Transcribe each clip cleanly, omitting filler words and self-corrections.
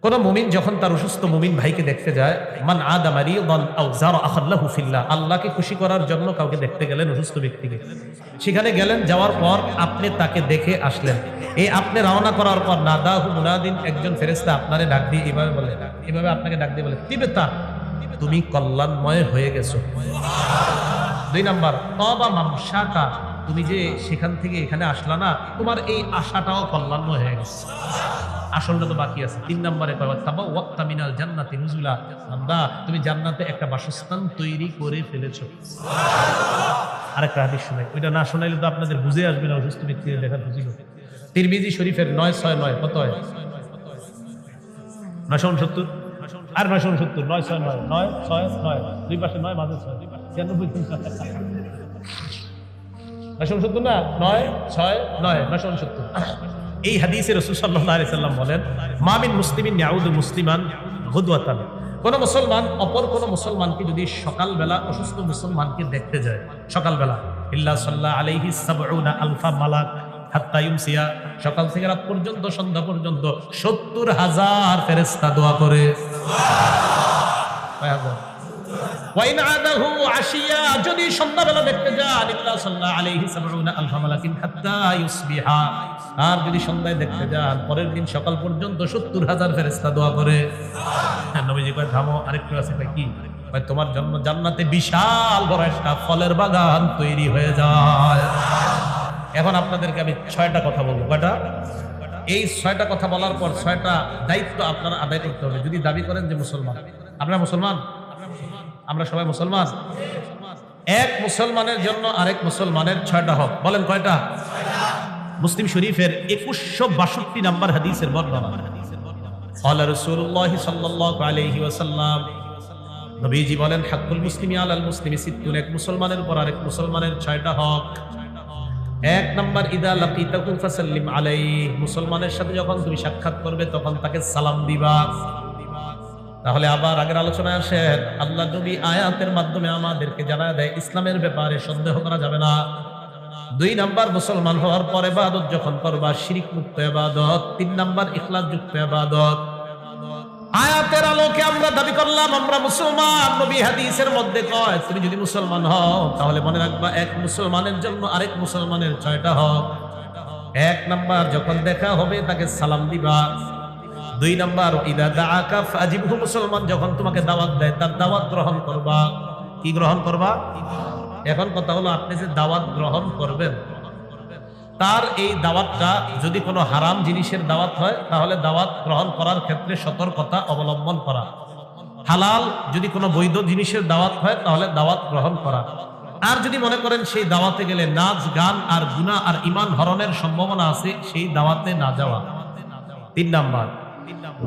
কোন মুমিন যখন তার অসুস্থ মুমিন ভাইকে দেখতে যায়, মান আদা মারিদান আও যারা আখাল্লাহু ফিল্লাহ, আল্লাহকে খুশি করার জন্য কাউকে দেখতে গেলেন, অসুস্থ ব্যক্তিকে সেখানে গেলেন, যাওয়ার পর আপনি তাকে দেখে আসলেন। এই আপনি রওনা করার পর নাদাহু মুনাদিন, একজন ফেরেশতা আপনারে ডাক দিয়ে এভাবে বলে, এভাবে আপনাকে ডাক দিয়ে বলে, তিবেতা তুমি কল্যাণময় হয়ে গেছো। 2 নাম্বার, তবা মামশাকা, তুমি যে সেখান থেকে এখানে আসলা না, তোমার এই আশাটাও কল্যাণময় হয়ে গেছে, আসলটা তো বাকি আছে। 3 নম্বরে কয় তাবা ওয়াক্তা মিনাল জান্নাতি নুজুলা, বান্দা তুমি জান্নাতে একটা বাসস্থান তৈরি করে ফেলেছো। আরেকটা হাদিস শোনাই, ওইটা না শোনাইলে তো আপনাদের বুঝে আসবে না অসুস্থ ব্যক্তির দেখার বুঝিল। তিরমিজি শরীফের 969 কত হয়? 969 আর 969 969 969 দুই পাশে 9 মাঝে 6 969 না 969 969। এই হাদিসে রাসূল সাল্লাল্লাহু আলাইহি সাল্লাম বলেন, মা মিন মুসলিমিন ইয়াউদু মুসলিমান গুদওয়াতান, কোন মুসলমান অপর কোন মুসলমানকে যদি সকালবেলা অসুস্থ মুসলমানকে দেখতে যায় সকালবেলা, ইল্লা সাল্লাল্লাহু আলাইহি 70 আলফা মালাক হাত্তা ইউমসিয়া, সকাল থেকে রাত পর্যন্ত সন্ধ্যা পর্যন্ত 70,000 ফেরেশতা দোয়া করে। সুবহানাল্লাহ। ওয়াইন আদাহু আশিয়া, যদি সন্ধ্যাবেলা দেখতে যান, ইল্লা সাল্লাল্লাহু আলাইহি 70 আলফা মালাকিন হাত্তা ইউসবিহা, আর যদি সন্ধ্যায় দেখতে যান পরের দিন সকাল পর্যন্ত 70,000 ফেরেশতা দোয়া করে। নবীজি কয় থামো, আরেকটু আছে। কয় কি? কয় তোমার জন্য জান্নাতে বিশাল বড় একটা ফলের বাগান তৈরি হয়ে যায়। এখন আপনাদেরকে আমি 6টা কথা বলবো। কয়টা? এই 6টা কথা বলার পর 6টা দায়িত্ব আপনারা আদায় করতে হবে। যদি দাবি করেন যে মুসলমান, আপনারা মুসলমান, আমরা সবাই মুসলমান, এক মুসলমানের জন্য আরেক মুসলমানের 6টা হক। বলেন কয়টা? মুসলিম শরীফের 2162 নম্বর হাদিসের বর্ণনা। ক্বালা রাসূলুল্লাহ সাল্লাল্লাহু আলাইহি ওয়াসাল্লাম, নবীজি বলেন, হাক্কুল মুসলিমি আলাল মুসলিমি সিত্তুন, এক মুসলমানের উপর আরেক মুসলমানের 6টা হক। 1 নাম্বার, ইদা লাকিতাহু ফাসাল্লিম আলাইহি, মুসলমানের সাথে যখন তুমি সাক্ষাৎ করবে তখন তাকে সালাম দিবা। তাহলে আবার আগের আলোচনায় আসেন, আল্লাহ নবী আয়াতের মাধ্যমে আমাদেরকে জানায় দেয় ইসলামের ব্যাপারে সন্দেহ করা যাবে না। 2 নাম্বার, মুসলমান হওয়ার পর ইবাদত যখন করবা শিরক মুক্ত ইবাদত। 3 নাম্বার, ইখলাস যুক্ত ইবাদত। আয়াতের আলোকে আমরা দাবি করলাম আমরা মুসলমান। নবী হাদিসের মধ্যে কয় তুমি যদি মুসলমান হও তাহলে মনে রাখবা এক মুসলমানের জন্য আরেক মুসলমানের 6টা হক। 1 নাম্বার, যখন দেখা হবে তাকে সালাম দিবা। 2 নাম্বার, ইদা দাআকা ফাজিবহু, মুসলমান যখন তোমাকে দাওয়াত দেয় তার দাওয়াত গ্রহণ করবা। কি গ্রহণ করবা? এখন কথা হলো আপনি যে দাওয়াত গ্রহণ করবেন তার এই দাওয়াতটা যদি কোনো হারাম জিনিসের দাওয়াত হয় তাহলে দাওয়াত গ্রহণ করার ক্ষেত্রে সতর্কতা অবলম্বন করা। হালাল যদি কোনো বৈধ জিনিসের দাওয়াত হয় তাহলে দাওয়াত গ্রহণ করা। আর যদি মনে করেন সেই দাওয়াতে গেলে নাচ গান আর গুনাহ আর ঈমান হরণের সম্ভাবনা আছে, সেই দাওয়াতে না যাওয়া। 3 নাম্বার,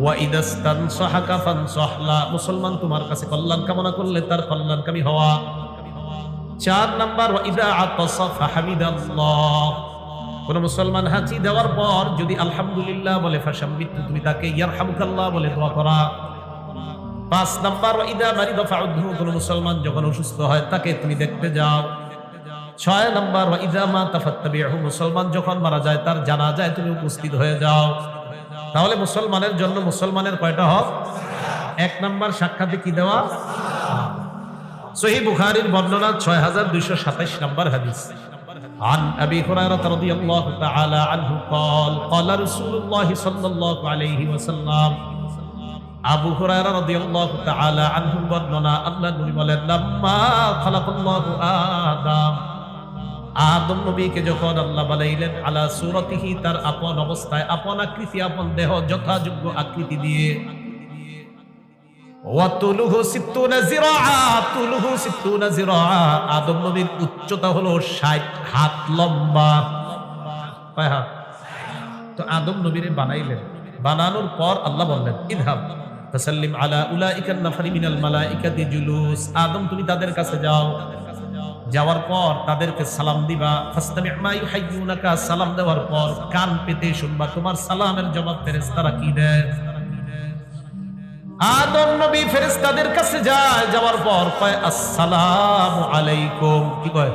ওয়া ইদাস্তানসাহাকা ফানসাহলা, মুসলমান তোমার কাছে কল্যাণ কামনা করলে তার কল্যাণকামী হওয়া। 4 নাম্বার, ওয়া ইদা আতাসা ফাহামিদাল্লাহ, কোন মুসলমান হাঁচি দেওয়ার পর যদি আলহামদুলিল্লাহ বলে ফাশাম্মিত, তুমি তাকে ইয়ারহামুকাল্লাহ বলে দোয়া করা। 5 নাম্বার, ওয়া ইদা মারিদা ফাউদহু, কোন মুসলমান যখন অসুস্থ হয় তাকে তুমি দেখতে যাও। 6 নাম্বার, ওয়া ইদা মাতা ফাত্তাবিহু, মুসলমান যখন মারা যায় তার জানাজায় তুমি উপস্থিত হয়ে যাও। তাহলে মুসলমানের জন্য মুসলমানের কয়টা হক? 1 নাম্বার, সাক্ষাতে কি দেওয়া? সহিহ বুখারীর বর্ণনা 6227 নম্বর হাদিস। عن أبي هريرة رضي الله تعالى عنه قال قال رسول الله صلى الله عليه وسلم, আবু হুরায়রা রাদিয়াল্লাহু তাআলা আনহু বর্ণনা, আল্লাহর নবী বলেন, লাম্মা খালাকাল্লাহু আদম, আদম নবীকে যখন আল্লাহ বানাইলেন, আলা সূরাতিহি, তার আপন অবস্থায়, আপন আকৃতি, আপন দেহ, যথাযোগ্য আকৃতি দিয়ে। ওয়াতুলুহু 60 জিরাআ, তুলুহু 60 জিরাআ, আদম নবীর উচ্চতা হলো 60 হাত লম্বা। কয় হাত? তো আদম নবীরে বানাইলেন, বানানোর পর আল্লাহ বললেন, ইযহাব ফাসাল্লিম আলা উলাইকান নাফারি মিনাল মালাইকাতি জুলুস, আদম তুমি তাদের কাছে যাও, যাওয়ার পর তাদেরকে সালাম দিবা। ফাসতামি' মা ইউহাইয়ুনাকা, সালাম দেওয়ার পর কান পেতে শুনবা তোমার সালামের জবাব ফেরেশতারা কি দেয়। আদম নবী ফেরেশতাদের কাছে যায়, যাওয়ার পর কয় আসসালামু আলাইকুম, কি কয়?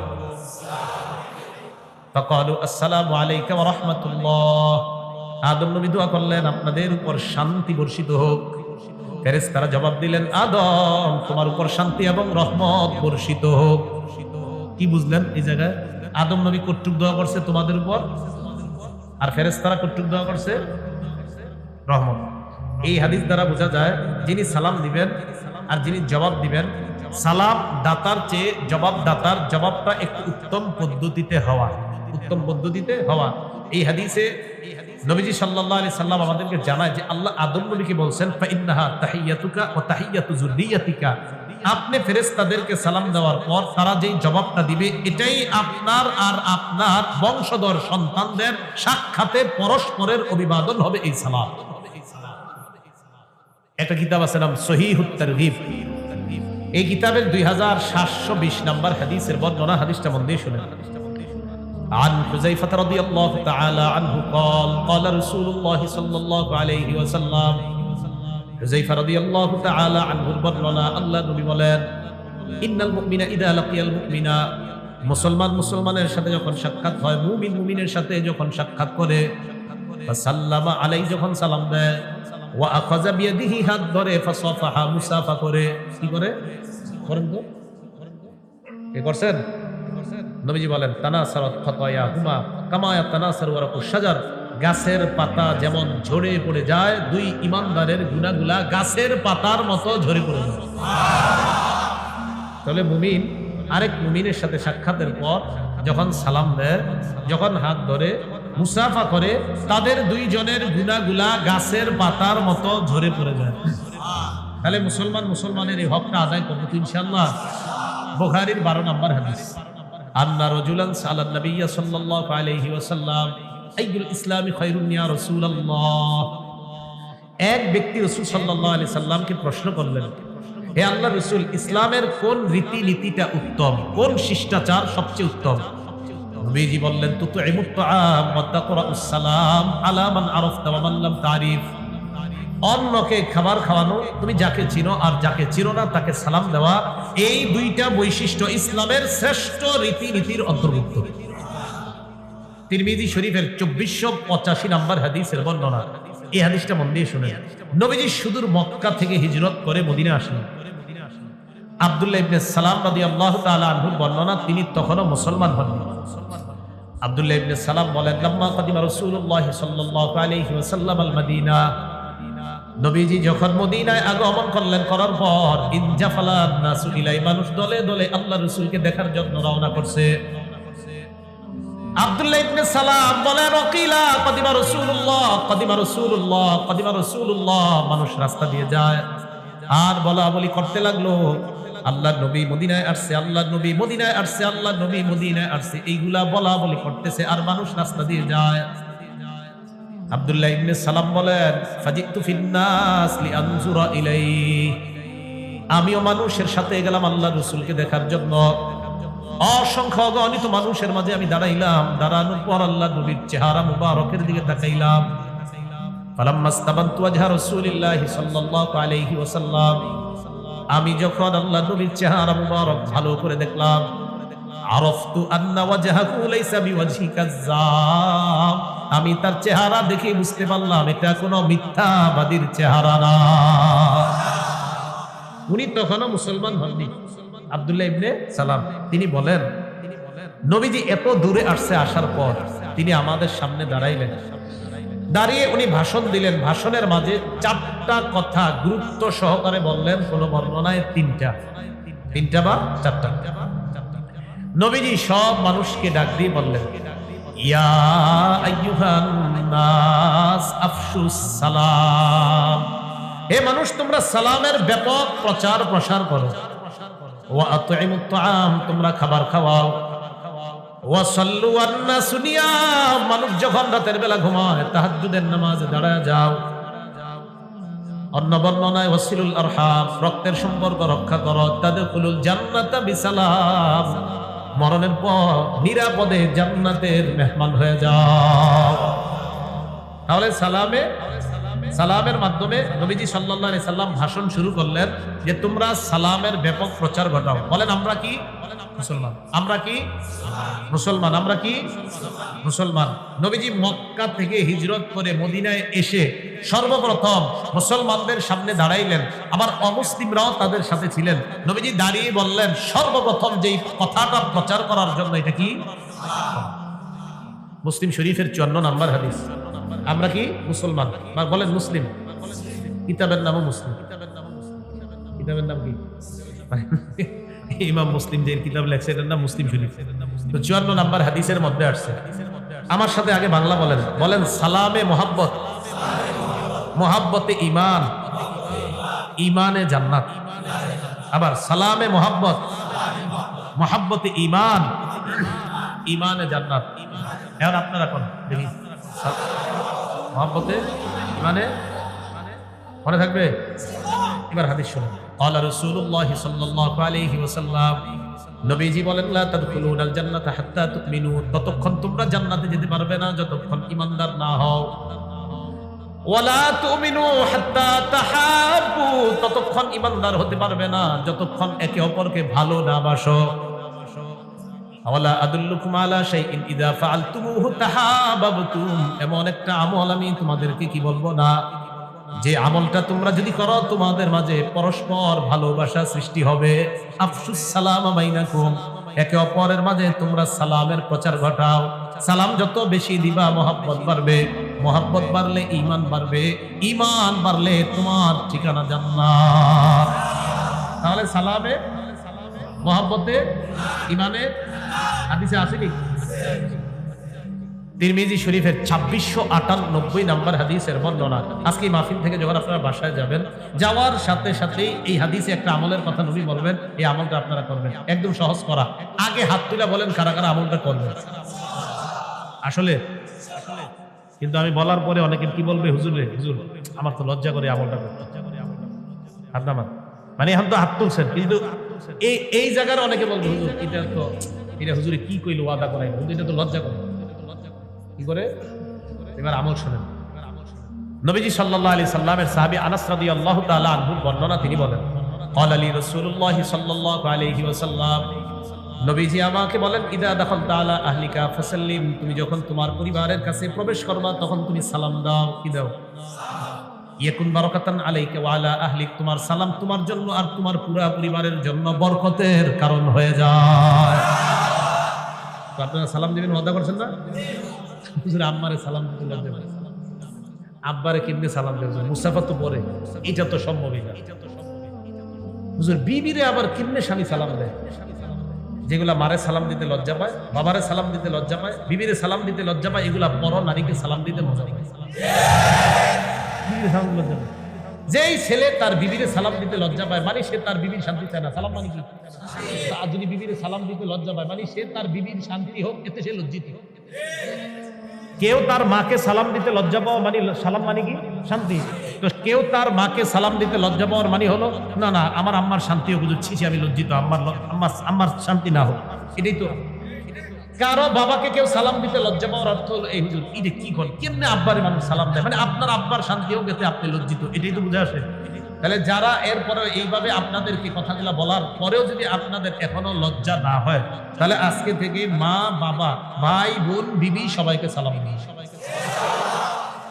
ফাকালু আসসালামু আলাইকা ওয়া রাহমাতুল্লাহ, আদম নবী দোয়া করলেন আপনাদের উপর শান্তি বর্ষিত হোক। ফেরেশতারা জবাব দিলেন আদম তোমার উপর শান্তি এবং রহমত বর্ষিত হোক। কি বুঝলেন এই জায়গায়? আদম নবী কর্তৃক দোয়া করছে তোমাদের উপর, আর ফেরেশতারা কর্তৃক দোয়া করছে রহমত। এই হাদিস দ্বারা বোঝা যায় যিনি সালাম দিবেন আর যিনি জবাব দিবেন, সালাম দাতার চেয়ে জবাব দাতার জবাবটা একটু উত্তম পদ্ধতিতে হওয়া, উত্তম পদ্ধতিতে হওয়া। এই হাদিসে নবীজি সাল্লাল্লাহু আলাইহি সাল্লাম আমাদেরকে জানায় যে আল্লাহ আদম নবীকে বলছেন ফাইন্নাহা তাহিয়াতুকা ওয়া তাহিয়াতু যুররিয়াতিকা, আপনি ফেরেশতাদেরকে সালাম দেওয়ার পর তারা যেই জবাবটা দিবে এটাই আপনার আর আপনার বংশধর সন্তানদের সাক্ষাতে পরস্পরের অভিবাদন হবে এই সালাম। একটা কিতাব আছে নাম সহিহুত তারগীব, এই কিতাবের 2720 নম্বর হাদিসের বর্ণনা, হাদিসটা মন দিয়ে শুনেন। عن حذيفة رضي الله تعالى عنه قال قال رسول الله صلى الله عليه وسلم حذيفة رضي الله تعالى عنه বর্ণনা, আল্লাহ নবী বলেন ইন্নাল মুমিনা ইযা লাকিয়াল মুমিনা, মুসলমান মুসলমানের সাথে যখন সাক্ষাৎ হয়, মুমিন মুমিনের সাথে যখন সাক্ষাৎ করে, ফাসাল্লামা আলাইহি যখন সালাম দেয়, ওয়া আখাযা বিয়াদিহি হাত ধরে, ফাসাফাহা মুসাফা করে, কি করে করেন তো কি করছেন? নবীজি বলেন তানাসারাত খাতায়াহুমা কামা ইয়াতানাসারু ওয়ারাকুশ শাজার, গাছের পাতা যেমন ঝরে পড়ে যায়, দুই ঈমানদারের গুনাহগুলা গাছের পাতার মতো ঝরে পড়ে যায়। তাহলে মুমিন আরেক মুমিনের সাথে সাক্ষাতের পর যখন সালাম দেয়, যখন হাত ধরে মুসাফা করে, তাদের দুইজনের গুনাহগুলা গাছের পাতার মতো ঝরে পড়ে যায়। তাহলে মুসলমান মুসলমানের এই হকটা আদায় করবো তো ইনশাআল্লাহ। বুখারীর 12 নম্বর হাদিস, আন্না রাজুলান সালান নবিয়্য সাল্লাল্লাহু আলাইহি ওয়াসাল্লাম আইয়ুল ইসলামি খায়রুন ইয়া রাসূলুল্লাহ, এক ব্যক্তি রাসূল সাল্লাল্লাহু আলাইহি সাল্লামকে প্রশ্ন করলেন, হে আল্লাহর রাসূল, ইসলামের কোন রীতিনীতিটা উত্তম, কোন শিষ্টাচার সবচেয়ে উত্তম? নবীজি বললেন তুতঈমুত তাআম ওয়া তাকরাউস সালাম আলা মান আরাফতা ওয়া মান লাম তারিফ, অন্যকে খাবার খাওয়ানো, তুমি যাকে চিনো আর যাকে চিনো না তাকে সালাম দেওয়া, এই দুইটা বৈশিষ্ট্য ইসলামের শ্রেষ্ঠ রীতিনীতির অন্তর্ভুক্ত। তিরমিজি শরীফের 2485 নম্বর হাদিসের বর্ণনা, এই হাদিসটা মন দিয়ে শুনেন। নবীজি সুদূর মক্কা থেকে হিজরত করে মদিনা আসলেন। আব্দুল্লাহ ইবনে সালাম রাদিয়াল্লাহু তাআলা আনহুর বর্ণনা, তিনি তখনও মুসলমান হননি। আব্দুল্লাহ ইবনে সালাম বলেন লাম্মা কাদিমা রাসূলুল্লাহ সাল্লাল্লাহু আলাইহি ওয়াসাল্লাম আল মদিনা, নবীজি যখন মদিনায় আগমন করলেন, করার পর ইনজাফালান নাসু ইলাই, মানুষ দলে দলে আল্লাহ রাসূলকে দেখার জন্য রওনা করছে। আব্দুল্লাহ ইবনে সালাম বলেন ওয়াকিলা কাদিমা রাসূলুল্লাহ কাদিমা রাসূলুল্লাহ কাদিমা রাসূলুল্লাহ, মানুষ রাস্তা দিয়ে যায় আর বলা বলি করতে লাগলো আল্লাহর নবী মদিনায় আসছে, আল্লাহর নবী মদিনায় আসছে, আল্লাহর নবী মদিনায় আসছে, এইগুলা বলা বলি করতেছে আর মানুষ রাস্তা দিয়ে যায়। আব্দুল্লাহ ইবনে সালাম বলেন ফাজিতু ফিন নাস লিআনজুরা ইলাইহি, আমিও মানুষের সাথে গেলাম আল্লাহর রাসূলকে দেখার জন্য। অসংখ্য অগণিত মানুষের মাঝে আমি দাঁড়াইলাম, দাঁড়ানোর পর আল্লাহর নবীর চেহারা মুবারকের দিকে তাকাইলাম। ফালাম্মা ইসতাবানতু ওয়াজহা রাসূলিল্লাহি সাল্লাল্লাহু আলাইহি ওয়াসাল্লাম, আমি যখন আল্লাহর নবীর চেহারা মুবারক ভালো করে দেখলাম, আরাফতু আন্না ওয়াজহাহু লাইসা বিওয়াজহি কাজ্জাব, আমি তার চেহারা দেখে বুঝতে পারলাম এটা কোনো মিথ্যাবাদীর চেহারা না। উনি তখনও মুসলমান হননি, আব্দুল্লাহ ইবনে সালাম। তিনি বলেন নবীজি এত দূরে আসছে, আসার পর তিনি আমাদের সামনে দাঁড়াইলেন, দাঁড়িয়ে উনি ভাষণ দিলেন। ভাষণের মাঝে 4টা কথা গুরুত্ব সহকারে বললেন, কোন বর্ণনায় 3টা বা 4টা। নবীজি সব মানুষকে ডাক দিয়ে বললেন ইয়া আইয়ুহান নাস আফশুস সালাম, হে মানুষ তোমরা সালামের ব্যাপক প্রচার প্রসার করো। ওয়া আতঈমুত তাআম, তোমরা খাবার খাওয়াও। ওয়া সাল্লু ওয়ান নাসু নিয়াম, মানুষ যখন রাতের বেলা ঘুমায় তাহাজ্জুদের নামাজে দাঁড়ায় যাও। অন্য বর্ণনায় ওয়াসিলুল আরহাম, রক্তের সম্পর্ক রক্ষা করো। তাদখুলুল জান্নাতা বিসালাম, মরণের পর নিরাপদে জান্নাতের মেহমান হয়ে যাও। তাহলে সালামের মাধ্যমে নবীজি সাল্লাল্লাহু আলাইহি সাল্লাম ভাষণ শুরু করলেন যে তোমরা সালামের ব্যাপক প্রচার ঘটাও। বলেন আমরা কি মুসলমান। আমরা কি মুসলমান? আমরা কি মুসলমান? নবীজি মক্কা থেকে হিজরত করে মদিনায় এসে সর্বপ্রথম মুসলমানদের সামনে দাঁড়াইলেন, আবার অমুসলিমরাও তাদের সাথে ছিলেন। নবীজি দাঁড়িয়ে বললেন, সর্বপ্রথম যেই কথাটা প্রচার করার জন্য, এটা কি? মুসলিম শরীফের 54 নম্বর হাদিস। আমরা কি মুসলমান? বলেন মুসলিম। কিতাবের নামও মুসলিম। কিতাবের নাম কি? ইমাম মুসলিম যে কিতাব লেখছে এটার নাম মুসলিম শরীফ। তো 54 নম্বর হাদিসের মধ্যে আসছে। আমার সাথে আগে বাংলা বলেন। বলেন সালামে মোহাব্বত, মোহাব্বতে ঈমান, ঈমানে জান্নাত। আবার সালামে মোহাব্বত, মোহাব্বতে ঈমান, ঈমানে জান্নাত। এখন আপনারা কোন দেখি মোহাব্বতে ঈমানে মনে থাকবে? এবার হাদিস শুনুন। ক্বালা রাসূলুল্লাহ সাল্লাল্লাহু আলাইহি ওয়াসাল্লাম, নবীজি বলেন, লা তাদখুলুনাল জান্নাতা হাত্তা তুমিনু, ততক্ষণ তোমরা জান্নাতে যেতে পারবে না যতক্ষণ ঈমানদার না হও। ওয়ালা তুমিনু হাত্তা তাহাব্বু, ততক্ষণ ঈমানদার হতে পারবে না যতক্ষণ একে অপরকে ভালো না বাসো। আওয়ালা আদুল্লুকুম আলা শাইইন ইযা ফাআলতুমুহু তাহাব্বাবতুম, এমন একটা আমল আমি তোমাদেরকে কি বলবো না, যে আমলটা তোমরা যদি করো তোমাদের মাঝে পরস্পর ভালোবাসা সৃষ্টি হবে। আফশুস সালাম বাইনাকুম, একে অপরের মাঝে তোমরা সালামের প্রচার ঘটাও। সালাম যত বেশি দিবা মহব্বত বাড়বে, মহব্বত বাড়লে ঈমান বাড়বে, ঈমান বাড়লে তোমার ঠিকানা জান্নাত। তাহলে সালামে, মহব্বতে, ঈমানে হাদিসে আছে কি? তিরমিজি শরীফের 2698 নম্বর হাদিসের বর্ণনা। আজকে মাহফিল থেকে যখন আপনারা বাসায় যাবেন, যাওয়ার সাথে সাথেই এই হাদিসে একটা আমলের কথা নবী বলবেন, এই আমলটা আপনারা করবেন। একদম সহজ করা। আগে হাত তুলে বলেন কারা কারা আমলটা করবেন। আসলে কিন্তু আমি বলার পরে অনেকে কি বলবে, হুজুর রে, হুজুর আমার তো লজ্জা করে আমলটা করতে। হাত নামান, মানে এখন তো হাত তুলছেন, কিন্তু এই জায়গার অনেকে বলবে, হুজুর এটা হুজুরে কি কইলো ওয়াদা করাই, হুজুর এটা তো লজ্জা করে। কি করে? এবার আমল শুনেন। নবীজি সাল্লাল্লাহু আলাইহি সাল্লামের সাহাবী আনাস রাদিয়াল্লাহু তাআলা আনহু বর্ণনা, তিনি বলেন, ক্বালা লি রাসূলুল্লাহ সাল্লাল্লাহু আলাইহি ওয়াসাল্লাম, নবীজি আমাকে বলেন, ইদা দাখালতা আলা আহলিকা ফাসাল্লিম, তুমি যখন তোমার পরিবারের কাছে প্রবেশ করবা তখন তুমি সালাম দাও। কি দাও? ইয়াকুন বারাকাতান আলাইকা ওয়া আলা আহলিক, তোমার সালাম তোমার জন্য আর তোমার পুরো পরিবারের জন্য বরকতের কারণ হয়ে যায়। তো আপনারা সালাম দিবেন, ওয়াদা করছেন না? আম্মারে সালাম দিতে লজ্জা পায়, আব্বারে কেমনে সালাম দেবে? মুস্তাফা তো পরে, এটা তো সম্ভবই না। হুজুর বিবিরে আবার কেমনে স্বামী সালাম দেয়? যেগুলা মারে সালাম দিতে লজ্জা পায়, বাবারে সালাম দিতে লজ্জা পায়, বিবিরে সালাম দিতে লজ্জা পায়, এগুলা পর নারীকে সালাম দিতে মজা পায়। যেই ছেলে তার বিবিরে সালাম দিতে লজ্জা পায়, মানে সে তার বিবির শান্তি চায় না। সালাম মানে কি? যদি বিবিরে সালাম দিতে লজ্জা পায়, মানে সে তার বিবির শান্তি হোক, এতে সে লজ্জিত। কেউ তার মাকে সালাম দিতে লজ্জা পাওয়া মানে, সালাম মানে কি? শান্তি। তো কেউ তার মাকে সালাম দিতে লজ্জা পাওয়ার মানে হলো, না না আমার আম্মার শান্তি হোক, বুঝছি আমি লজ্জিত, আম্মার শান্তি না হোক। এটাই তো। কারো বাবাকে কেউ সালাম দিতে লজ্জা পাওয়ার অর্থ হলো, এই হুজুর এটা কি করেন, কেমনে আব্বারে মানুষ সালাম দেয়, মানে আপনার আব্বার শান্তি হোক এতে আপনি লজ্জিত। এটাই তো বুঝে আসে। তাহলে যারা এরপরে এইভাবে আপনাদেরকে কথাগুলো বলার পরেও যদি আপনাদের এখনো লজ্জা না হয়, তাহলে আজকে থেকে মা, বাবা, ভাই, বোন, বিবি সবাইকে সালাম দিন।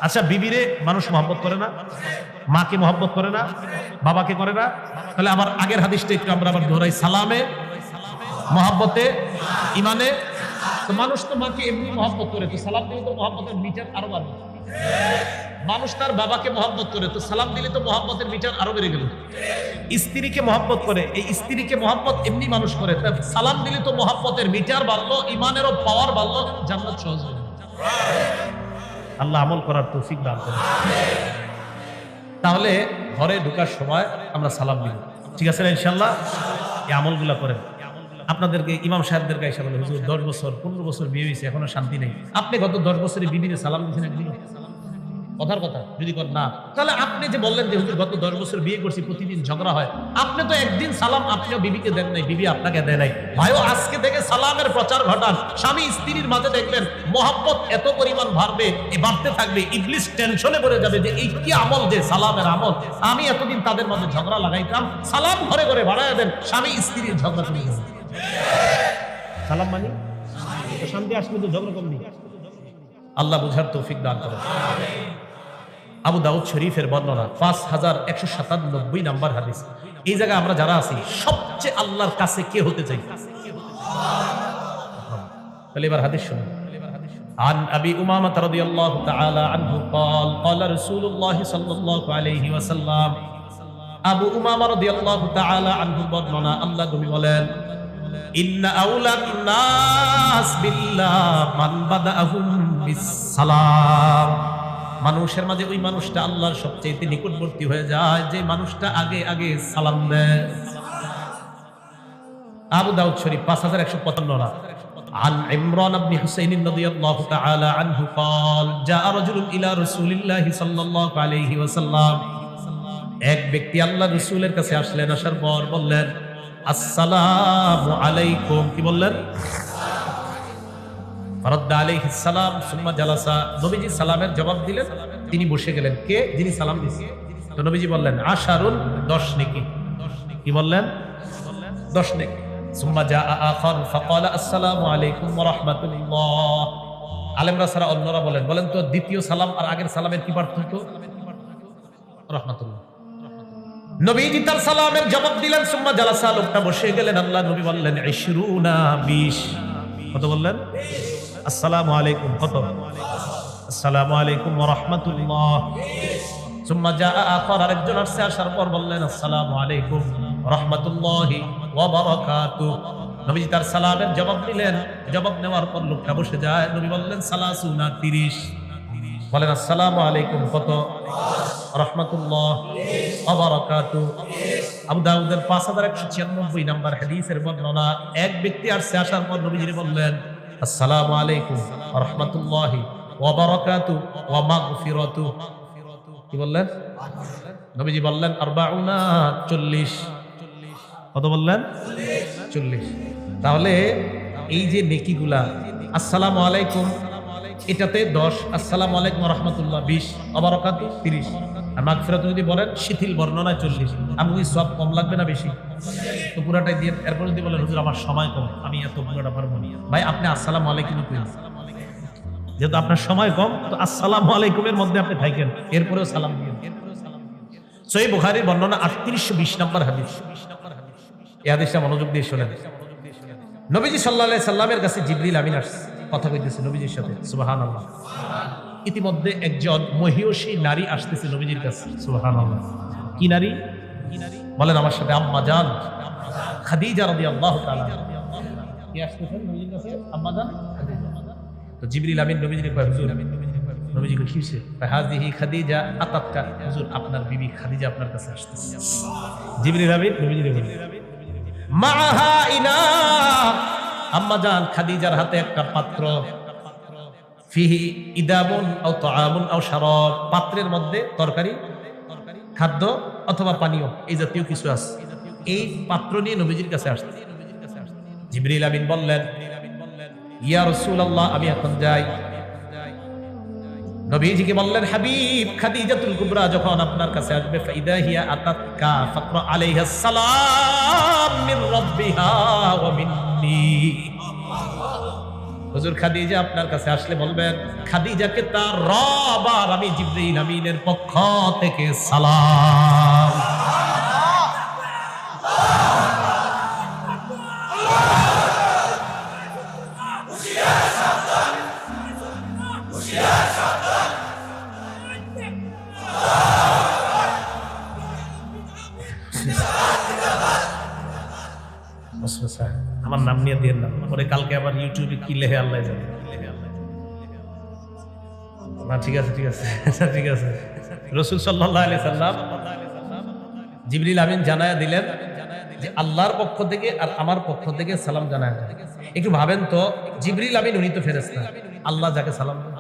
আচ্ছা, বিবিরে মানুষ মহব্বত করে না? মাকে মহব্বত করে না? বাবাকে করে না? তাহলে আবার আগের হাদিসটা একটু আমরা আবার দোহরাই। সালামে, মহব্বতে, ঈমানে। তো মানুষ তো মাকে এমনি মহব্বত করে, তো সালাম দিলে তো মহব্বতের মিটার আরো বাড়বে। মানুষ তার বাবাকে মহব্বত করে, তো সালাম দিলে তো মহব্বতের মিটার আরো বেড়ে গেল। স্ত্রীকে মহব্বত করে, এই স্ত্রীকে মহব্বত এমনি মানুষ করে, সালাম দিলে তো মহব্বতের মিটার বাড়লো, ঈমানেরও পাওয়ার বাড়লো, জান্নাত সহজ হলো। আল্লাহ আমল করার তৌফিক দান করেন। তাহলে ঘরে ঢোকার সময় আমরা সালাম দিব, ঠিক আছে না? ইনশাআল্লাহ এই আমলগুলা করেন। আপনাদেরকে ইমাম সাহেবদেরকে এসে বলে, হুজুর 10 বছর 15 বছর বিয়ে হয়েছে, এখনো শান্তি নেই। আপনি গত 10 বছরে বিবিরে সালাম দিয়েছেন একদিন? কথার কথা যদি কর না, তাহলে আপনি যে বললেন যে হুজুর গত 10 বছর বিয়ে করছি, প্রতিদিন ঝগড়া হয়, আপনি তো একদিন সালাম আপনিও বিবিকে দেন নাই, বিবি আপনাকে দেয় নাই। ভাইও আজকে থেকে সালামের প্রচার ঘটান। স্বামী স্ত্রীর মাঝে দেখবেন মহব্বত এত পরিমাণ বাড়বে, বাড়তে থাকবে, ইবলিস টেনশনে পড়ে যাবে যে এই কি আমল, যে সালামের আমল। আমি এতদিন তাদের মাঝে ঝগড়া লাগাইতাম, সালাম ঘরে ঘরে বাড়ায় দেন, স্বামী স্ত্রীর ঝগড়া কমে যাবে। সালাম মানে তো শান্তি আসলে তো ঝগড়া কমনি। আল্লাহ বুঝার তৌফিক দান করেন। আবু দাউদ শরীফের বর্ণনা 5197 নাম্বার হাদিস। এই জায়গায় আমরা যারা আছি সবচেয়ে আল্লাহর কাছে কে হতে চাই? তাহলে এবার হাদিস শুনুন। عن أبي أمامة رضي الله تعالى عنه قال قال رسول الله صلى الله عليه وسلم আবু উমামা রাদিয়াল্লাহু তাআলা আনহু বর্ণনা আল্লাহ নবী বলেন ইন্না আউলান নাস বিল্লাহ মান বাদাহুম বিসসালাম। মানুষের মাঝে ওই মানুষটা আল্লাহর সবচেয়ে নিকটবর্তী হয়ে যায় যে মানুষটা আগে আগে সালাম দেয়। আবু দাউদ শরীফ 5155। عن عمران بن حسين رضي الله تعالى عنه قال جاء رجل إلى رسول الله صلى الله عليه وسلم এক ব্যক্তি আল্লাহ রাসূলের কাছে আসলেন, আসার পর বললেন আসসালামু আলাইকুম। কি বললেন? ফারাদ্দা আলাইহিস সালাম সুম্মা জালাসা। নবীজি সালামের জবাব দিলেন, তিনি বসে গেলেন। কে? যিনি সালাম দিয়েছেন। তো নবীজি বললেন আশারুন 10 নেকি। কি বললেন? 10 নেকি। সুম্মা জাআ আখার ফাকালা আসসালামু আলাইকুম ওয়া রাহমাতুল্লাহ। আলেমরা ছাড়া অন্যরা বলেন তো দ্বিতীয় সালাম আর আগের সালামের কি পার্থক্য? রাহমাতুল্লাহ। নবীজি তার সালামের জবাব দিলেন, সুম্মা জালাসা, লোকটা বসে গেলেন। আল্লাহ নবী বললেন 20 কত বললেন? আসসালামু আলাইকুম কত? আসসালামু আলাইকুম ওয়া রাহমাতুল্লাহ। সুম্মা জাআ আখার, আরেকজন আসছে, আসার পর বললেন আসসালামু আলাইকুম ওয়া রাহমাতুল্লাহি ওয়া বারাকাতুহু। নবীজি তার সালামের জবাব দিলেন। জবাব নেওয়ার পর লোকটা বসে যায়। নবী বললেন 30 বলেন আসসালামু আলাইকুম কত? রাহমাতুল্লাহ ওয়া বারাকাতুহু। আবু দাউদের 5196 নাম্বার হাদিসের বর্ণনা। এক ব্যক্তি আসছে, আসার পর নবীজি বললেন আসসালামু আলাইকুম ওয়া রাহমাতুল্লাহি ওয়া বারাকাতুহু ওয়া মাগফিরাতুহু। কি বললেন? নবীজি বললেন 40 কত বললেন? 40। তাহলে এই যে নেকিগুলা, আসসালামু আলাইকুম এটাতে 10, আসসালামু আলাইকুম ওয়া রাহমাতুল্লাহ 20, ওয়া বারাকাতুহু 30, আর মাগফিরাত যদি বলেন শিথিল বর্ণনায় 40। আমি সব কম লাগবে না বেশি? তো পুরাটাই দিয়ে এরপর যদি বলেন হুজুর আমার সময় কম, আমি এত পুরোটা পারবো না, ভাই আপনি আসসালামু আলাইকুম কইন। যেহেতু আপনার সময় কম, তো আসসালামু আলাইকুমের মধ্যে আপনি থাকেন, এরপরেও সালাম দিন। সহিহ বুখারীর বর্ণনা 3820 নম্বর হাদিস। এই হাদিসটা মনোযোগ দিয়ে শুনেন। নবীজি সাল্লাল্লাহু আলাইহি সাল্লামের কাছে জিবরিল আমিন আসছে, কথা কইতেছে নবীজির সাথে। সুবহানাল্লাহ। ইতিমধ্যে একজন মহিয়সী নারী আসতেছে নবীজির কাছে। সুবহানাল্লাহ। কি নারী? বলেন আমার সাথে, আম্মা জান খাদিজা রাদিয়াল্লাহু তাআলা। কি আসতেছেন নবীজির কাছে? আম্মা জান খাদিজা। তো জিবরিল আমিন নবীজিকে কয় হুজুর, নবীজি কই কি হইছে? হাযিহি খাদিজা আতাতকা, হুজুর আপনার বিবি খাদিজা আপনার কাছে আসতেছে। জিবরিল আমিন নবীজিকে বলে মাআহা ইনা, আম্মা জান খাদিজার হাতে একটা পাত্র, ফিহি ইদাবুন আও তাআমুন আও শারাব, পাত্রের মধ্যে তরকারি, খাদ্য অথবা পানীয় এই জাতীয় কিছু আছে। এই পাত্র নিয়ে নবীজির কাছে আসছে। জিবরিল আমিন বললেন ইয়া রাসূলুল্লাহ আমি এখন যাই। নবীজিকে বললেন হাবিব খাদিজাতুল কুবরা যখন আপনার কাছে আসবে, ফাইদা হিয়া আতাতকা ফাকরা আলাইহা সালাম মির রাব্বিহা ওয়া মিন্নি। হুজুর খাদিজা আপনার কাছে আসলে বলবেন খাদিজাকে তার রব আর আমি জিবরিল আমিনের পক্ষ থেকে সালাম। আমার নাম নিয়ে দিয়ে না, পরে কালকে আবার ইউটিউবে কি লেখে আল্লাহ জানে। না ঠিক আছে ঠিক আছে ঠিক আছে। রাসূল সাল্লাল্লাহু আলাইহি সাল্লাম জিবরিল আমিন জানায়া দিলেন যে আল্লাহর পক্ষ থেকে আর আমার পক্ষ থেকে সালাম জানায়া দেন। একটু ভাবেন তো, জিবরিল আমিন উনি তো ফেরেশতা, আল্লাহ যাকে সালাম দেন।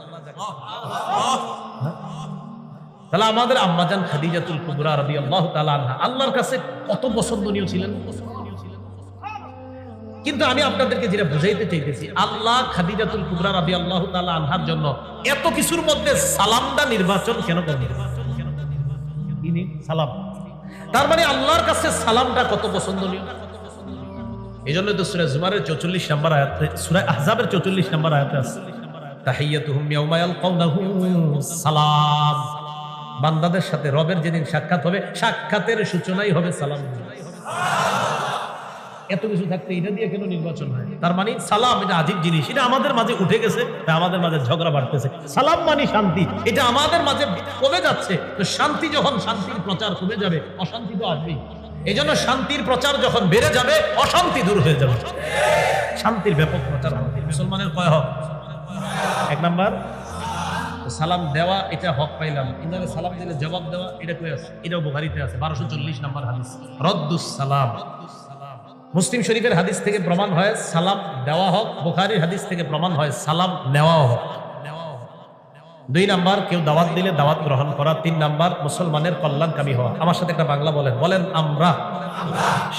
তাহলে আমাদের আম্মাজান খাদিজাতুল কুবরা রাদিয়াল্লাহু তাআলা আনহা আল্লাহর কাছে কত পছন্দনীয় ছিলেন। কিন্তু আমি আপনাদেরকে যেটা বুঝাইতে চাইতেছি, আল্লাহ খাদিজাতুল কুবরা রাদিয়াল্লাহু তাআলা আনহার জন্য এত কিছুর মধ্যে সালামটা নির্বাচন কেন করলেন? সালাম, তার মানে আল্লাহর কাছে সালামটা কত পছন্দনীয়। এই জন্য তো সূরা জুমারের 44 নম্বর আয়াতে, সূরা আহজাবের 44 নম্বর আয়াতে আছে তাহিয়াতুহুম ইয়াউমা ইয়ালকাউনাহু সালাম। বান্দাদের সাথে রবের যেদিন সাক্ষাৎ হবে, সাক্ষাতের সূচনাই হবে সালাম। এত কিছু থাকতে এটা দিয়ে কেন নির্বাচন হয়? তার মানে সালাম এটা আজীব জিনিস, এটা আমাদের মাঝে উঠে গেছে, তাই আমাদের মাঝে ঝগড়া বাড়তেছে। সালাম মানে শান্তি, এটা আমাদের মাঝে কমে যাচ্ছে। তো শান্তি যখন, শান্তির প্রচার কমে যাবে, অশান্তি তো আসবেই। এই জন্য শান্তির প্রচার যখন বেড়ে যাবে, অশান্তি দূর হয়ে যাবে। শান্তির ব্যাপক প্রচার হবে। মুসলমানের কয় হক? এক নাম্বার সালাম দেওয়া, এটা হক পাইলাম। ইন্দারে সালাম দিলে জবাব দেওয়া, এটা কই আছে? এটাও বুখারীতে আছে 1240 নম্বর হাদিস, রদ্দুস সালাম। মুসলিম শরীফের হাদিস থেকে প্রমাণ হয় সালাম দেওয়া হক, বুখারীর হাদিস থেকে প্রমাণ হয় সালাম নেওয়াও হক। 2 নাম্বার কেউ দাওয়াত দিলে দাওয়াত গ্রহণ করা। 3 নাম্বার মুসলমানের কল্যাণকামী হওয়া। আমার সাথে একটা বাংলা বলেন, বলেন আমরা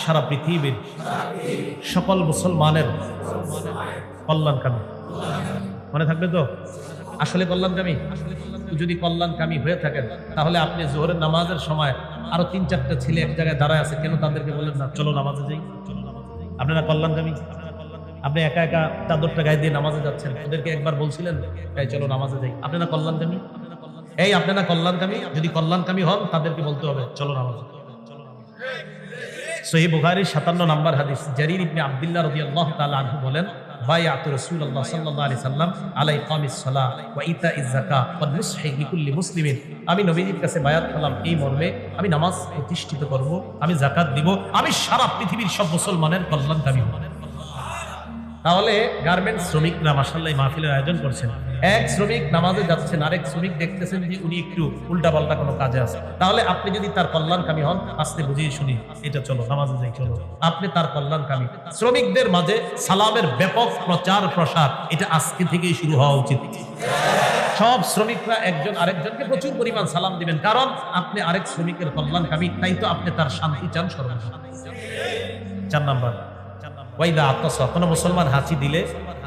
সারা পৃথিবীর সকল মুসলমানের কল্যাণকামী। মনে থাকবে তো? আসলে কল্যাণকামী? যদি কল্যাণকামী হয়ে থাকেন, তাহলে আপনি জোহরের নামাজের সময় আরো 3-4টা ছেলে এক জায়গায় দাঁড়ায় আছে, কেন তাদেরকে বলেন না চলো নামাজে যাই? আপনারা কল্যাণকামী? আপনি একা একা চাদরটা গায়ে দিয়ে নামাজে যাচ্ছেন, ওদেরকে একবার বলছিলেন তাই চলো নামাজে যাই? আপনারা কল্যাণকামী? এই আপনারা কল্যাণকামী? যদি কল্যাণকামী হন, তাদেরকে বলতে হবে চলো নামাজে। সহিহ বুখারীর 57 নম্বর হাদিস, জারীর ইবনে আব্দুল্লাহ রাদিয়াল্লাহু তাআলা আনহু বলেন, বায়াতু রাসূলুল্লাহ সাল্লাল্লাহু আলাইহি সাল্লাম আলা ইকামিস সালাহ ওয়া ইতাইজ যাকাত ওয়া নুসহি লিকুল্লি মুসলিমিন। আমি নবীজির কাছে বায়াত করলাম এই মর্মে, আমি নামাজ প্রতিষ্ঠিত করব, আমি যাকাত দিব, আমি সারা পৃথিবীর সব মুসলমানের কল্যাণকামী হব। তাহলে গার্মেন্টস শ্রমিকরা মাশাআল্লাহ মাহফিলের আয়োজন করছেন। এক শ্রমিক নামাজে যাচ্ছেন, আরেক শ্রমিক দেখতেছেন যে উনি একটু উল্টাপাল্টা কোনো কাজে আছে, তাহলে আপনি যদি তার কল্যাণকামী হন, আস্তে বুঝিয়ে শুনি এটা চলো নামাজে যাই, চলো, আপনি তার কল্যাণকামী। শ্রমিকদের মাঝে সালামের ব্যাপক প্রচার প্রসার, এটা আজকে থেকেই শুরু হওয়া উচিত। সব শ্রমিকরা একজন আরেকজনকে প্রচুর পরিমাণ সালাম দিবেন, কারণ আপনি আরেক শ্রমিকের কল্যাণকামী, তাই তো আপনি তার শান্তি চান সর্বদা। 4 নাম্বার ওয়াইদা আতাসা, কোন মুসলমান হাঁচি দিলে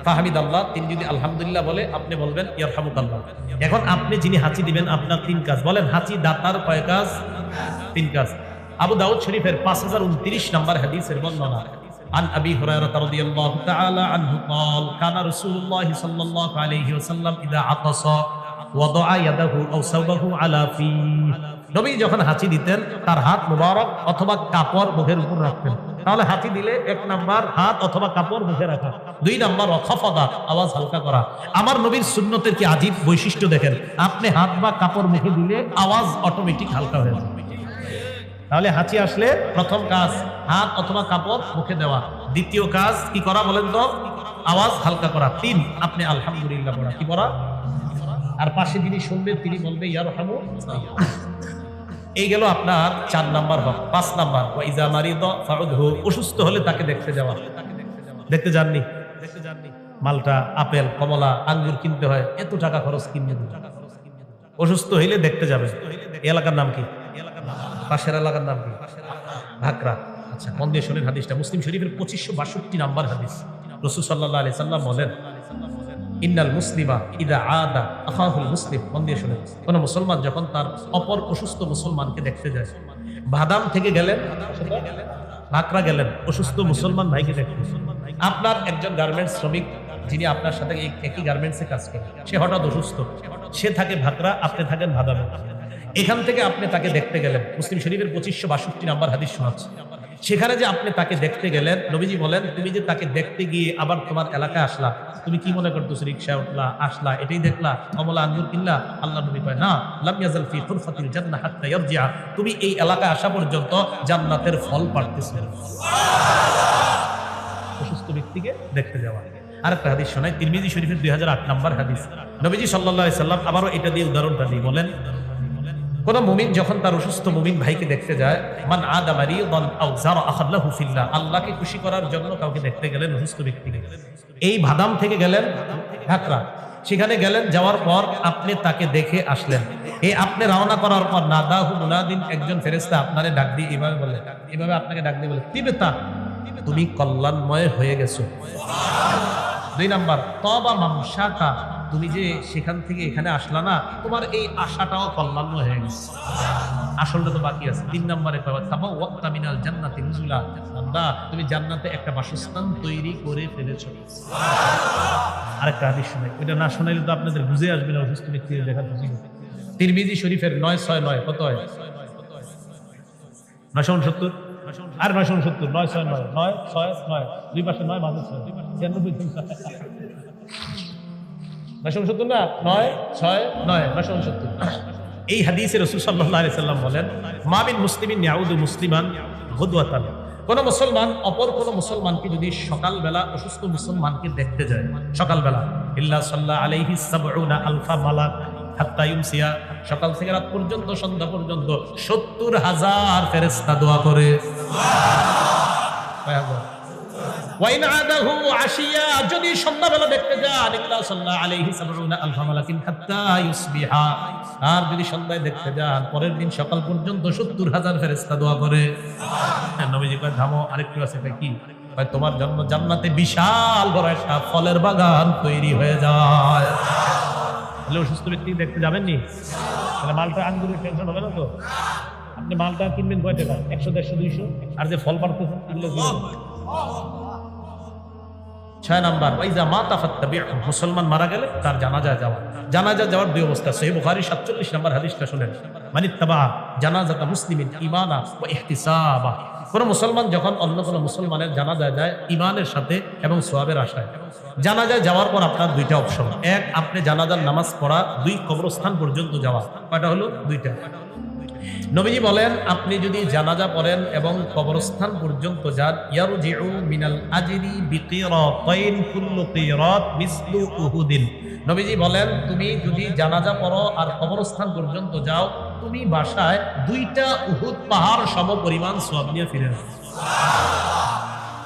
ফাহমিদাল্লাহ, তিনি যদি আলহামদুলিল্লাহ বলে, আপনি বলবেন ইয়ারহামুকাল্লাহ। এখন আপনি যিনি হাঁচি দিবেন, আপনার 3 কাজ। বলেন হাঁচি দাতার কয় কাজ? 3 কাজ। আবু দাউদ শরীফের 5029 নম্বর হাদিসের বর্ণনা, আন আবি হুরায়রা রাদিয়াল্লাহু তাআলা আনহু قال كان رسول الله صلى الله عليه وسلم اذا عطس وضع يده او ثوبه على فيه। নবী যখন হাঁচি দিতেন, তার হাত মুবারক অথবা কাপড় মুখের উপর রাখতেন। তাহলে হাঁচি দিলে 1 নাম্বার হাত অথবা কাপড় মুখে রাখা, 2 নাম্বার খাফাদা, আওয়াজ হালকা করা। আমার নবীর সুন্নতের কি আজীব বৈশিষ্ট্য দেখেন, আপনি হাত বা কাপড় মুখে দিলে আওয়াজ অটোমেটিক হালকা হয়ে যায়। তাহলে হাঁচি আসলে প্রথম কাজ হাত অথবা কাপড় মুখে দেওয়া, দ্বিতীয় কাজ কি করা বলেন তো? আওয়াজ হালকা করা। 3 আপনি আলহামদুলিল্লাহ পড়া। কি পড়া? আর পাশে যিনি শুনবে তিনি বলবে ইয়ারহামু। এই গেল আপনার 4 নাম্বার হক। 5 নাম্বার ওয়া ইজা মারিদা ফাউদহু, অসুস্থ হলে তাকে দেখতে যাওয়া। দেখতে যাননি? মালটা, আপেল, কমলা, আঙ্গুর কিনতে হয়, এত টাকা খরচ কিনে দিন। অসুস্থ হইলে দেখতে যাবে। এই এলাকার নাম কি? পাশের এলাকার নাম কি? ভাকরা। আচ্ছা, মন দিয়ে শোনেন হাদিসটা, মুসলিম শরীফের 2562 নাম্বার হাদিস। রাসূল সাল্লাল্লাহু আলাইহি সাল্লাম বলেন, ইন্নাল মুসলিমা ইদা আদা আখাহুল মুসলিম। মন দিয়ে শুনেন, কোন মুসলমান যখন তার অপর অসুস্থ মুসলমানকে দেখতে যায়, বাদাম থেকে গেলেন, ভাকরা গেলেন, অসুস্থ মুসলমান ভাইকে দেখতে। আপনার একজন গার্মেন্টস শ্রমিক যিনি আপনার সাথে একই গার্মেন্টসে কাজ করেন, সে হঠাৎ অসুস্থ, সে থাকে ভাকরা, আপনি থাকেন বাদামে। এখান থেকে আপনি তাকে দেখতে গেলেন, মুসলিম শরীফের 2562 নাম্বার হাদিস শোনাচ্ছে। সেখানে যে আপনি তাকে দেখতে গেলেন, নবীজি বলেন, তুমি যে তাকে দেখতে গিয়ে আবার তোমার এলাকায় আসলা, তুমি কি মনে করতেছো? রিকশায় উঠলা, আসলা, এটাই দেখলা, কমলা আঙ্গুর কিনলা? আল্লাহ নবী কয় না, লাম ইয়াজাল ফি খুরফাতিল জান্নাহ হাত্তা ইয়ারজিআ, তুমি এই এলাকায় আসা পর্যন্ত জান্নাতের ফল পাড়তেছো। অসুস্থ ব্যক্তিকে দেখতে যাওয়া। আরেকটা হাদিস শোনাই, তিরমিজি শরীফের 2008 নাম্বার হাদিস। নবীজি সাল্লাল্লাহু আলাইহি সাল্লাম আবারও এটা দিয়ে উদাহরণটা দিয়ে বলেন, কোন মুমিন যখন তার অসুস্থ মুমিন ভাইকে দেখতে যায়, মান আদা মারিদান আও যারা আখাল্লাহু ফিল্লাহ, আল্লাহকে খুশি করার জন্য কাউকে দেখতে গেলেন, অসুস্থ ব্যক্তিকে। এই ভাদাম থেকে গেলেন ভাকরা, সেখানে গেলেন, যাওয়ার পর আপনি তাকে দেখে আসলেন। এই আপনি রওনা করার পর নাদাহু মুনাদিন, একজন ফেরেশতা আপনারে ডাক দিয়ে এভাবে বলে, এভাবে আপনাকে ডাক দিয়ে বলে, তিবতা, তুমি কল্যাণময় হয়ে গেছো। 2 নাম্বার তবা মামশাকা তুমি যে সেখান থেকে এখানে আসলা না, তোমার এই আশাটাও কল্যাণ হয়ে গেছে, আসলটা তো বাকি আছে। 3 নম্বরে তাবাওয়াতা মিনাল জান্নাতি নুজুলা, বান্দা তুমি জান্নাতে একটা বাসস্থান তৈরি করে ফেলেছো। আরেকটা হাদিস শুনে, এটা না শোনাইলে তো আপনাদের বুঝে আসবে না অসুস্থ ব্যক্তির দেখার খুশি। তিরমিজি শরীফের 969 কত হয়? 969 আর 969 969 969 দুই পাশে 9 মাঝে 6 969 না 969 969। এই হাদিসে রাসূল সাল্লাল্লাহু আলাইহি সাল্লাম বলেন, মা মিন মুসলিমিন ইয়াউদু মুসলিমান গুদওয়াতান, কোন মুসলমান অপর কোন মুসলমানকে যদি সকালবেলা অসুস্থ মুসলমানকে দেখতে যায় সকালবেলা, ইল্লা সাল্লাল্লাহু আলাইহি 70 আলফা মালাক হাত্তা ইউমসিয়া, সকাল থেকে রাত পর্যন্ত সন্ধ্যা পর্যন্ত 70,000 ফেরেশতা দোয়া করে। ওয়াইন আদাহু আশিয়া, যদি সন্ধ্যাবেলা দেখতে যান, ইল্লা সাল্লাল্লাহু আলাইহি 70 আলফা মালাকিন হাত্তা ইউসবিহা, আর যদি সন্ধ্যায় দেখতে যান পরের দিন সকাল পর্যন্ত 70,000 ফেরেশতা দোয়া করে। নবীজি কয় থামো, আরেকটু আছে, কি কয় তোমার জন্য জান্নাতে বিশাল বড় একটা ফলের বাগান তৈরি হয়ে যায়। তাহলে অসুস্থ ব্যক্তি দেখতে যাবেন নি? তাহলে মালটা আঙ্গুরের টেনশন হবে না তো? আপনি মালটা কিনবেন কয় টাকা? 100 150 200, আর যে ফল পারতেছেন এগুলো 6 নাম্বার, ওয়াইজা মাতা ফাত্তাবি'হু, মুসলমান মারা গেলে তার জানাজায় যাওয়া। জানাজায় যাওয়ার দুই অবস্থা। সহিহ বুখারী 47 নম্বর হাদিসটা শুনেন, মানিত্তাবা জানাজাতা মুসলিমিন ঈমানা ওয়া ইহতিসাবা, কোন মুসলমান যখন অন্য কোন মুসলমানের জানাজায় যায় ঈমানের সাথে এবং সওয়াবের আশায়, জানাজায় যাওয়ার পর আপনার দুইটা অপশন, এক আপনি জানাজার নামাজ পড়া, দুই কবরস্থান পর্যন্ত যাওয়া। কয়টা হলো? দুইটা। নবীজি বলেন, আপনি যদি জানাজা পড়েন এবং কবরস্থান পর্যন্ত যান, ইয়ারজিউ মিনাল আজরি বিকিরাতাইন কুল্লু কিরাত মিসলু উহুদিন, নবীজি বলেন তুমি যদি জানাজা পড়ো আর কবরস্থান পর্যন্ত যাও, তুমি বাসায় 2টা উহুদ পাহাড় সম পরিমাণ সওয়াব নিয়ে ফিরে আসবে।